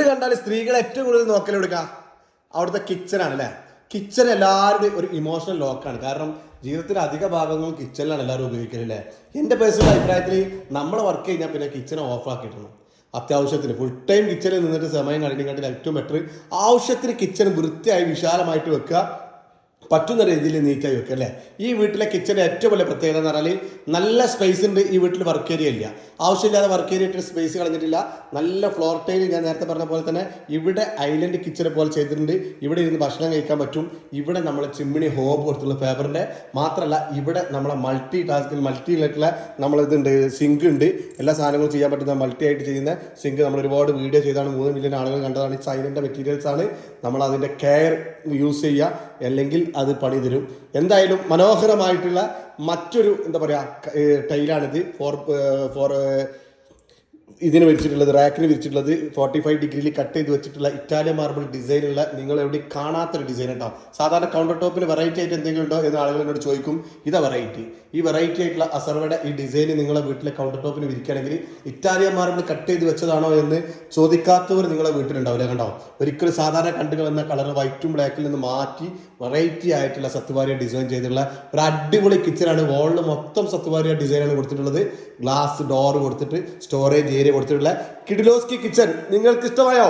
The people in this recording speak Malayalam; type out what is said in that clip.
കണ്ടാൽ സ്ത്രീകൾ ഏറ്റവും കൂടുതൽ നോക്കലെടുക്കുക അവിടുത്തെ കിച്ചണാണ് അല്ലേ. കിച്ചൺ എല്ലാവരുടെയും ഒരു ഇമോഷണൽ ലോക്കാണ്. കാരണം ജീവിതത്തിൽ അധിക ഭാഗങ്ങളും കിച്ചണിലാണ് എല്ലാവരും ഉപയോഗിക്കലല്ലേ. എൻ്റെ പേഴ്സണൽ അഭിപ്രായത്തിൽ നമ്മൾ വർക്ക് കഴിഞ്ഞാൽ പിന്നെ കിച്ചൺ ഓഫ് ആക്കിയിട്ടുണ്ട്. അത്യാവശ്യത്തിന് ഫുൾ ടൈം കിച്ചണിൽ നിന്നിട്ട് സമയം കഴിഞ്ഞിട്ട് ഏറ്റവും ബെറ്റർ ആവശ്യത്തിന് കിച്ചൺ വൃത്തിയായി വിശാലമായിട്ട് വെക്കുക, പറ്റുന്ന രീതിയിൽ നീറ്റായി വെക്കുക അല്ലേ. ഈ വീട്ടിലെ കിച്ചൻ്റെ ഏറ്റവും വലിയ പ്രത്യേകത എന്ന് പറഞ്ഞാൽ നല്ല സ്പേസ് ഉണ്ട്. ഈ വീട്ടിൽ വർക്ക് ഏരിയ ഇല്ല, ആവശ്യമില്ലാതെ വർക്ക് ഏരിയ സ്പേസ് കളഞ്ഞിട്ടില്ല. നല്ല ഫ്ലോർ ടൈൽ ഞാൻ നേരത്തെ പറഞ്ഞ പോലെ തന്നെ ഇവിടെ ഐലൻഡ് കിച്ചനെ പോലെ ചെയ്തിട്ടുണ്ട്. ഇവിടെ ഇരുന്ന് ഭക്ഷണം കഴിക്കാൻ പറ്റും. ഇവിടെ നമ്മൾ ചിമ്മിണി ഹോബ് കൊടുത്തുള്ള ഫേബറിൻ്റെ മാത്രമല്ല, ഇവിടെ നമ്മളെ മൾട്ടിയിലായിട്ടുള്ള നമ്മളിതുണ്ട്, സിങ്ക് ഉണ്ട്. എല്ലാ സാധനങ്ങളും ചെയ്യാൻ പറ്റുന്ന മൾട്ടി ആയിട്ട് ചെയ്യുന്ന സിങ്ക് നമ്മൾ ഒരുപാട് വീഡിയോ ചെയ്താണ് 3 മില്യൺ ആളുകൾ കണ്ടതാണ്. സൈലൻ്റ് മെറ്റീരിയൽസ് ആണ്. നമ്മൾ അതിൻ്റെ കെയർ യൂസ് ചെയ്യുക, അല്ലെങ്കിൽ അത് പണി തരും. എന്തായാലും മനോഹരമായിട്ടുള്ള മറ്റൊരു എന്താ പറയുക ടൈലാണിത്. ഫോർ ഇതിന് വിരിച്ചിട്ടുള്ളത്, റാക്കിന് വിരിച്ചിട്ടുള്ളത് 45 ഡിഗ്രിയിൽ കട്ട് ചെയ്ത് വെച്ചിട്ടുള്ള ഇറ്റാലിയൻ മാർബിൾ ഡിസൈനുള്ള നിങ്ങൾ എവിടെ കാണാത്തൊരു ഡിസൈൻ ഉണ്ടാവും. സാധാരണ കൗണ്ടർ ടോപ്പിൽ വെറൈറ്റി ആയിട്ട് എന്തെങ്കിലും ഉണ്ടോ എന്ന് ആളുകൾ എന്നോട് ചോദിക്കും. ഇതാ വെറൈറ്റി. ഈ വെറൈറ്റി ആയിട്ടുള്ള അസർവയുടെ ഈ ഡിസൈൻ നിങ്ങളെ വീട്ടിലെ കൗണ്ടർ ടോപ്പിന് വിരിക്കുകയാണെങ്കിൽ ഇറ്റാലിയൻ മാർബിൾ കട്ട് ചെയ്ത് വെച്ചതാണോ എന്ന് ചോദിക്കാത്തവർ നിങ്ങളെ വീട്ടിലുണ്ടാവില്ല. കണ്ടാവും. ഒരിക്കലും സാധാരണ കണ്ടു വന്ന കളർ വൈറ്റും ബ്ലാക്കിൽ നിന്ന് മാറ്റി വെറൈറ്റി ആയിട്ടുള്ള സത്വാരിയ ഡിസൈൻ ചെയ്തിട്ടുള്ള ഒരു അടിപൊളി കിച്ചനാണ്. വോളിൽ മൊത്തം സത്വാരിയ ഡിസൈനാണ് കൊടുത്തിട്ടുള്ളത്. ഗ്ലാസ് ഡോർ കൊടുത്തിട്ട് സ്റ്റോറേജ് ഏരിയ കൊടുത്തിട്ടുള്ള കിഡിലോസ്കി കിച്ചൺ നിങ്ങൾക്ക് ഇഷ്ടമായോ?